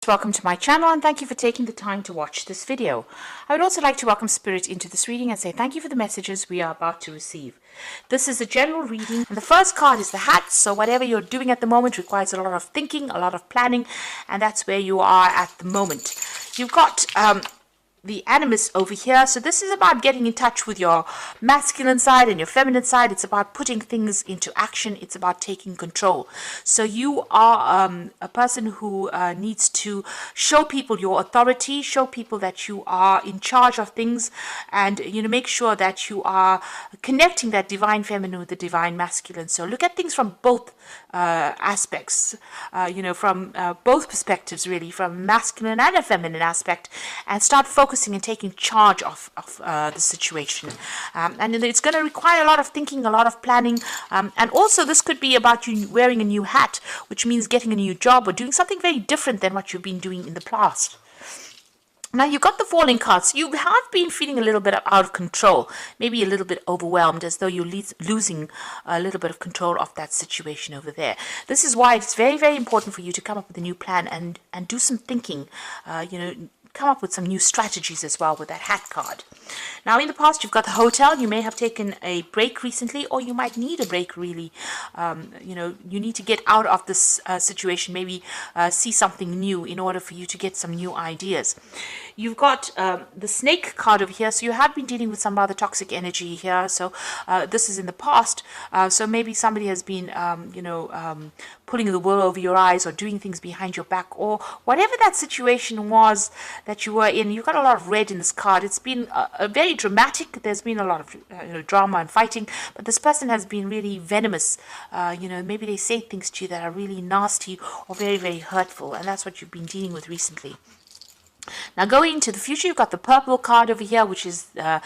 Welcome to my channel and thank you for taking the time to watch this video. I would also like to welcome Spirit into this reading and say thank you for the messages we are about to receive. This is a general reading and the first card is the hat, so whatever you're doing at the moment requires a lot of thinking, a lot of planning, and that's where you are at the moment. You've got the animus over here, so this is about getting in touch with your masculine side and your feminine side. It's about putting things into action. It's about taking control. So you are a person who needs to show people your authority, show people that you are in charge of things, and make sure that you are connecting that divine feminine with the divine masculine. So look at things from both aspects, from both perspectives, really, from masculine and a feminine aspect, and start focusing and taking charge of the situation. And it's going to require a lot of thinking, a lot of planning, and also this could be about you wearing a new hat, which means getting a new job or doing something very different than what you've been doing in the past. Now you've got the falling cards. You have been feeling a little bit out of control, maybe a little bit overwhelmed, as though you're losing a little bit of control of that situation over there. This is why it's very, very important for you to come up with a new plan and do some thinking, come up with some new strategies as well with that hat card. Now in the past you've got the hotel. You may have taken a break recently, or you might need a break really. You need to get out of this situation, maybe see something new in order for you to get some new ideas. You've got the snake card over here, so you have been dealing with some rather toxic energy here. So this is in the past, so maybe somebody has been pulling the wool over your eyes or doing things behind your back, or whatever that situation was that you were in. You've got a lot of red in this card. It's been very dramatic. There's been a lot of drama and fighting, but this person has been really venomous. Maybe they say things to you that are really nasty or very, very hurtful, and that's what you've been dealing with recently. Now going into the future, you've got the purple card over here, which is a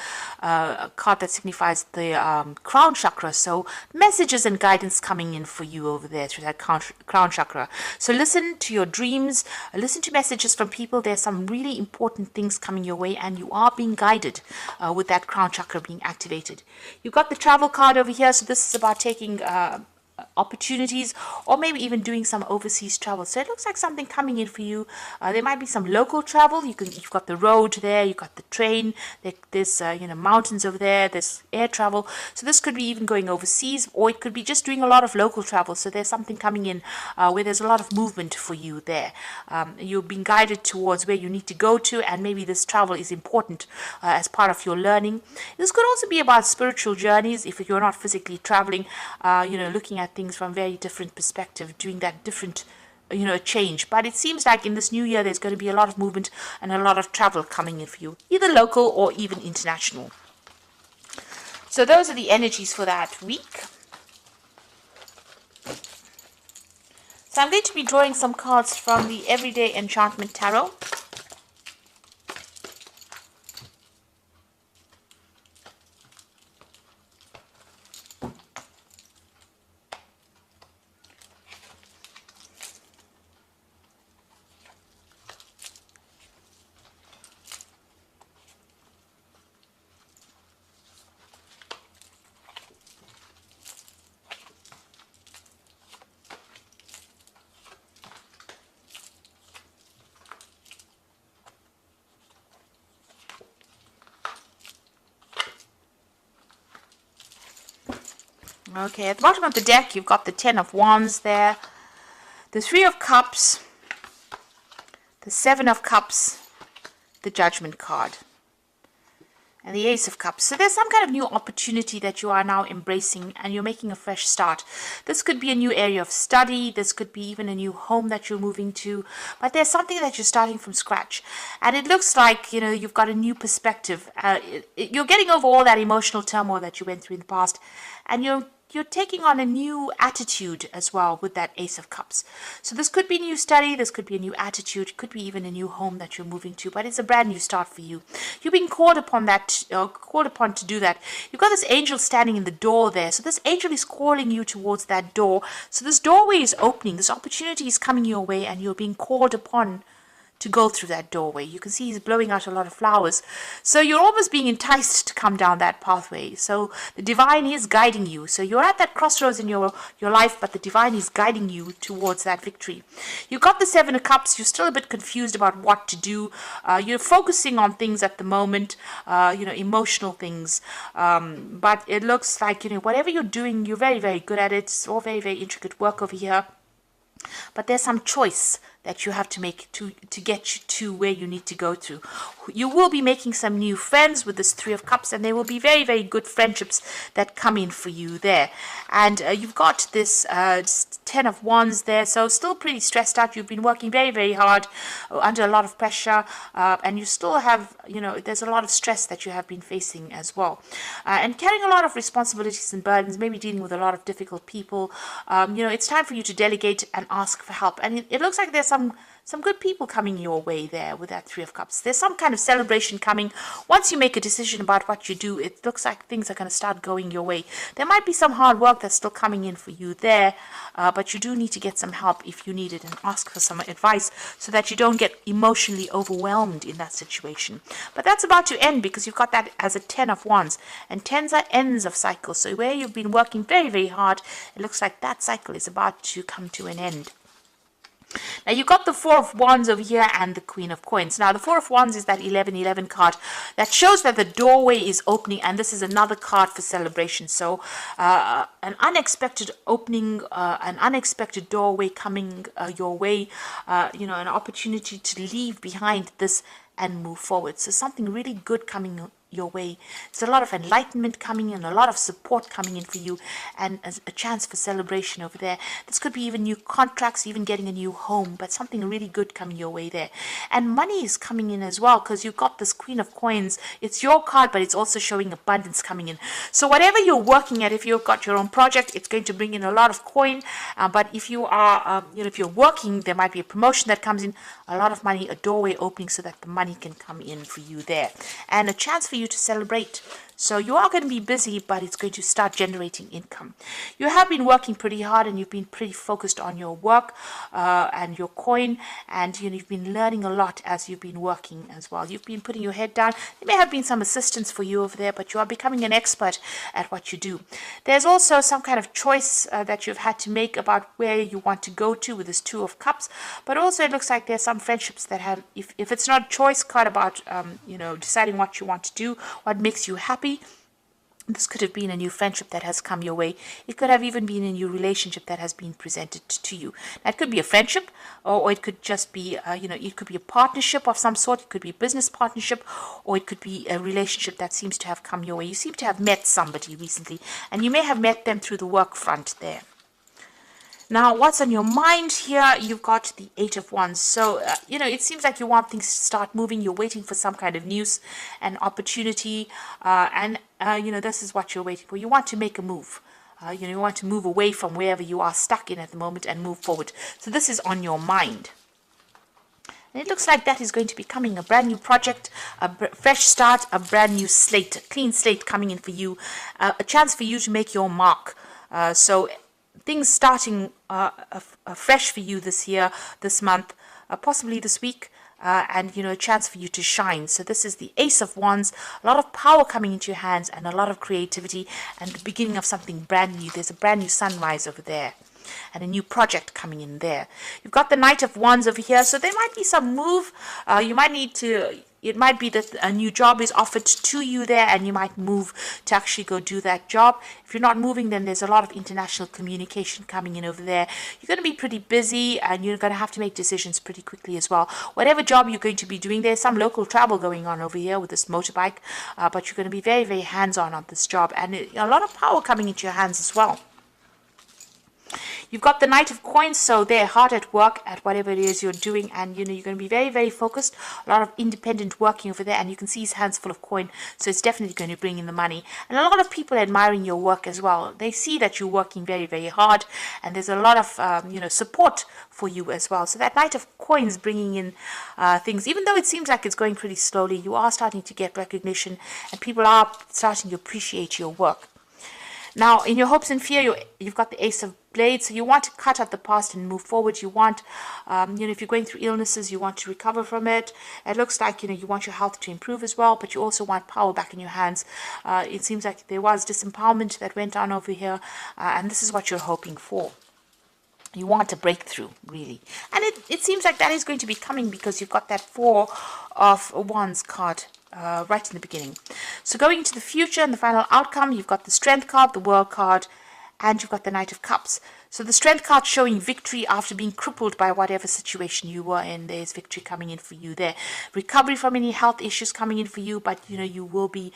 card that signifies the crown chakra. So messages and guidance coming in for you over there through that crown chakra. So listen to your dreams, listen to messages from people. There's some really important things coming your way, and you are being guided with that crown chakra being activated. You've got the travel card over here. So this is about taking opportunities, or maybe even doing some overseas travel. So it looks like something coming in for you. There might be some local travel. You've got the road there, you've got the train, there's mountains over there, there's air travel. So this could be even going overseas, or it could be just doing a lot of local travel. So there's something coming in where there's a lot of movement for you there. You're being guided towards where you need to go to, and maybe this travel is important as part of your learning. This could also be about spiritual journeys if you're not physically traveling, looking at things from very different perspective, doing that different change. But it seems like in this new year there's going to be a lot of movement and a lot of travel coming in for you, either local or even international. So those are the energies for that week. So I'm going to be drawing some cards from the Everyday Enchantment Tarot. Okay, at the bottom of the deck, you've got the 10 of Wands there, the 3 of Cups, the 7 of Cups, the Judgment card, and the Ace of Cups. So there's some kind of new opportunity that you are now embracing, and you're making a fresh start. This could be a new area of study. This could be even a new home that you're moving to. But there's something that you're starting from scratch. And it looks like, you've got a new perspective. You're getting over all that emotional turmoil that you went through in the past. And you're taking on a new attitude as well with that Ace of Cups. So this could be new study, this could be a new attitude, could be even a new home that you're moving to, but it's a brand new start for you. You're being called upon to do that. You've got this angel standing in the door there. So this angel is calling you towards that door. So this doorway is opening, this opportunity is coming your way, and you're being called upon to go through that doorway. You can see he's blowing out a lot of flowers. So you're almost being enticed to come down that pathway. So the divine is guiding you. So you're at that crossroads in your life, but the divine is guiding you towards that victory. You've got the Seven of Cups. You're still a bit confused about what to do. You're focusing on things at the moment, emotional things. But it looks like, whatever you're doing, you're very, very good at it. It's all very, very intricate work over here. But there's some choice that you have to make to get you to where you need to go to. You will be making some new friends with this Three of Cups, and there will be very, very good friendships that come in for you there. And you've got this Ten of Wands there, so still pretty stressed out. You've been working very, very hard under a lot of pressure, and you still have, there's a lot of stress that you have been facing as well. And carrying a lot of responsibilities and burdens, maybe dealing with a lot of difficult people. It's time for you to delegate and ask for help. And it looks like there's some good people coming your way there with that Three of Cups. There's some kind of celebration coming. Once you make a decision about what you do, it looks like things are going to start going your way. There might be some hard work that's still coming in for you there, but you do need to get some help if you need it and ask for some advice so that you don't get emotionally overwhelmed in that situation. But that's about to end because you've got that as a Ten of Wands, and tens are ends of cycles. So where you've been working very, very hard, it looks like that cycle is about to come to an end. Now you've got the Four of Wands over here and the Queen of Coins. Now the Four of Wands is that 1111 card that shows that the doorway is opening, and this is another card for celebration. So an unexpected opening, an unexpected doorway coming your way, an opportunity to leave behind this and move forward. So something really good coming your way. There's a lot of enlightenment coming in, a lot of support coming in for you, and a chance for celebration over there. This could be even new contracts, even getting a new home, but something really good coming your way there. And money is coming in as well, because you've got this Queen of Coins. It's your card, but it's also showing abundance coming in. So whatever you're working at, if you've got your own project, it's going to bring in a lot of coin. But if you are, if you're working, there might be a promotion that comes in, a lot of money, a doorway opening so that the money can come in for you there, and a chance for you to celebrate. So you are going to be busy, but it's going to start generating income. You have been working pretty hard, and you've been pretty focused on your work and your coin, and you've been learning a lot as you've been working as well. You've been putting your head down. There may have been some assistance for you over there, but you are becoming an expert at what you do. There's also some kind of choice that you've had to make about where you want to go to with this Two of Cups, but also it looks like there's some friendships that have, if it's not a choice card about deciding what you want to do, what makes you happy, this could have been a new friendship that has come your way. It could have even been a new relationship that has been presented to you. Now, it could be a friendship, or it could just be, it could be a partnership of some sort. It could be a business partnership, or it could be a relationship that seems to have come your way. You seem to have met somebody recently, and you may have met them through the work front there. Now, what's on your mind here? You've got the Eight of Wands. So, it seems like you want things to start moving. You're waiting for some kind of news and opportunity. This is what you're waiting for. You want to make a move. You want to move away from wherever you are stuck in at the moment and move forward. So this is on your mind. And it looks like that is going to be coming, a brand new project, a fresh start, a brand new slate, a clean slate coming in for you, a chance for you to make your mark. So things starting fresh for you this year, this month, possibly this week, and a chance for you to shine. So this is the Ace of Wands, a lot of power coming into your hands and a lot of creativity and the beginning of something brand new. There's a brand new sunrise over there and a new project coming in there. You've got the Knight of Wands over here, so there might be some move. You might need to, it might be that a new job is offered to you there, and you might move to actually go do that job. If you're not moving, then there's a lot of international communication coming in over there. You're going to be pretty busy, and you're going to have to make decisions pretty quickly as well. Whatever job you're going to be doing, there's some local travel going on over here with this motorbike, but you're going to be very, very hands-on on this job, and a lot of power coming into your hands as well. You've got the Knight of Coins, so they're hard at work at whatever it is you're doing, and you're going to be very, very focused. A lot of independent working over there, and you can see his hands full of coin, so it's definitely going to bring in the money. And a lot of people admiring your work as well. They see that you're working very, very hard, and there's a lot of support for you as well. So that Knight of Coins bringing in things, even though it seems like it's going pretty slowly, you are starting to get recognition, and people are starting to appreciate your work. Now, in your hopes and fear, you've got the Ace of blade. So you want to cut out the past and move forward. You want, if you're going through illnesses, you want to recover from it. It looks like, you want your health to improve as well, but you also want power back in your hands. It seems like there was disempowerment that went on over here, and this is what you're hoping for. You want a breakthrough, really. And it seems like that is going to be coming because you've got that Four of Wands card right in the beginning. So going into the future and the final outcome, you've got the Strength card, the World card, and you've got the Knight of Cups. So the Strength card showing victory after being crippled by whatever situation you were in. There's victory coming in for you there. Recovery from any health issues coming in for you, but you will be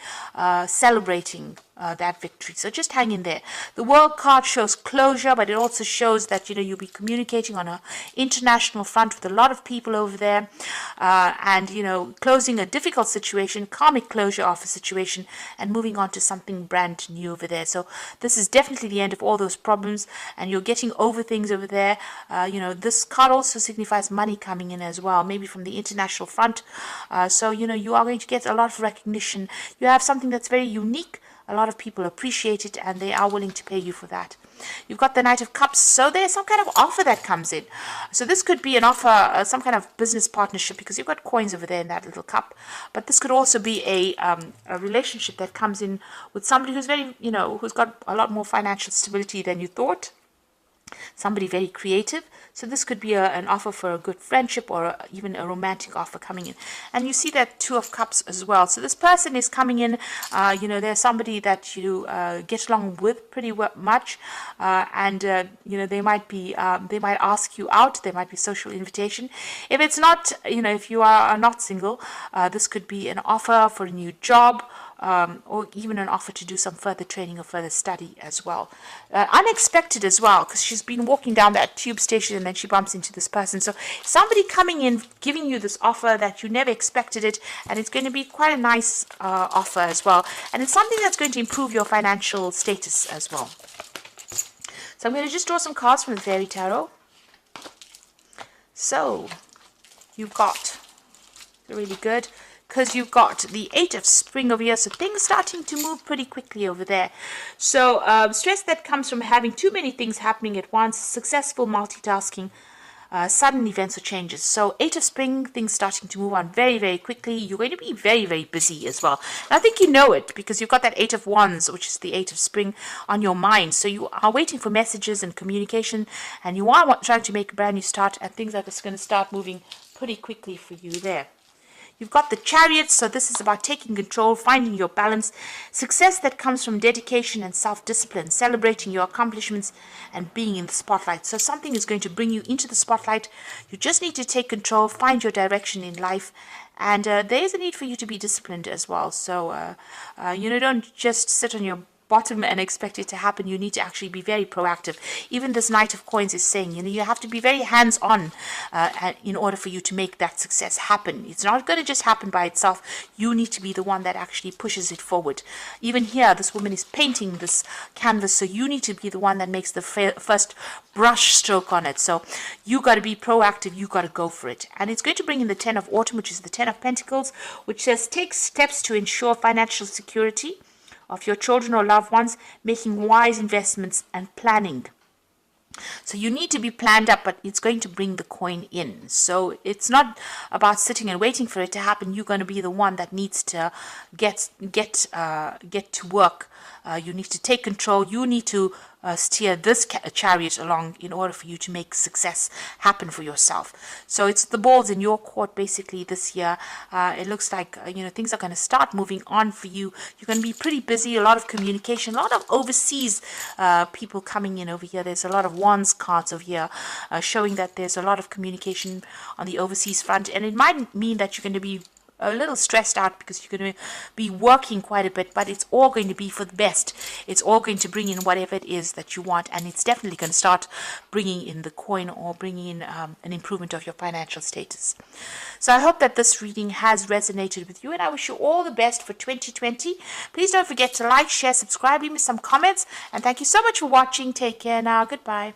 celebrating that victory. So just hang in there. The World card shows closure, but it also shows that you'll be communicating on an international front with a lot of people over there, and closing a difficult situation, karmic closure of a situation, and moving on to something brand new over there. So this is definitely the end of all those problems, and you're getting over things over there. This card also signifies money coming in as well, maybe from the international front. So you are going to get a lot of recognition. You have something that's very unique. A lot of people appreciate it, and they are willing to pay you for that. You've got the Knight of Cups, so there's some kind of offer that comes in. So this could be an offer, some kind of business partnership, because you've got coins over there in that little cup. But this could also be a relationship that comes in with somebody who's very, who's got a lot more financial stability than you thought. Somebody very creative. So this could be an offer for a good friendship, or even a romantic offer coming in. And you see that Two of Cups as well. So this person is coming in, they're somebody that you get along with pretty much, and they might ask you out. There might be social invitation. If it's not, if you are not single, this could be an offer for a new job, or even an offer to do some further training or further study as well. Unexpected as well, because she's been walking down that tube station and then she bumps into this person. So somebody coming in, giving you this offer that you never expected it, and it's going to be quite a nice offer as well. And it's something that's going to improve your financial status as well. So I'm going to just draw some cards from the Fairy Tarot. So you've got really good, because you've got the Eight of Spring over here, so things starting to move pretty quickly over there. So stress that comes from having too many things happening at once, successful multitasking, sudden events or changes. So Eight of Spring, things starting to move on very, very quickly. You're going to be very, very busy as well. And I think you know it, because you've got that Eight of Wands, which is the Eight of Spring, on your mind. So you are waiting for messages and communication, and you are trying to make a brand new start, and things are just going to start moving pretty quickly for you there. You've got the Chariot, so this is about taking control, finding your balance, success that comes from dedication and self-discipline, celebrating your accomplishments and being in the spotlight. So something is going to bring you into the spotlight. You just need to take control, find your direction in life, and there is a need for you to be disciplined as well. So, don't just sit on your bottom and expect it to happen. You need to actually be very proactive. Even this Knight of Coins is saying, you have to be very hands-on in order for you to make that success happen. It's not going to just happen by itself. You need to be the one that actually pushes it forward. Even here, this woman is painting this canvas, so you need to be the one that makes the first brush stroke on it. So you got to be proactive. You got to go for it. And it's going to bring in the Ten of Autumn, which is the Ten of Pentacles, which says take steps to ensure financial security of your children or loved ones, making wise investments and planning. So you need to be planned up, but it's going to bring the coin in. So it's not about sitting and waiting for it to happen. You're going to be the one that needs to get to work. You need to take control. You need to steer this chariot along in order for you to make success happen for yourself. So it's the ball's in your court basically this year. It looks like things are going to start moving on for you. You're going to be pretty busy. A lot of communication, a lot of overseas people coming in over here. There's a lot of Wands cards over here showing that there's a lot of communication on the overseas front, and it might mean that you're going to be a little stressed out because you're going to be working quite a bit, but it's all going to be for the best. It's all going to bring in whatever it is that you want, and it's definitely going to start bringing in the coin or bringing in an improvement of your financial status. So I hope that this reading has resonated with you, and I wish you all the best for 2020. Please don't forget to like, share, subscribe, leave me some comments, and thank you so much for watching. Take care now. Goodbye.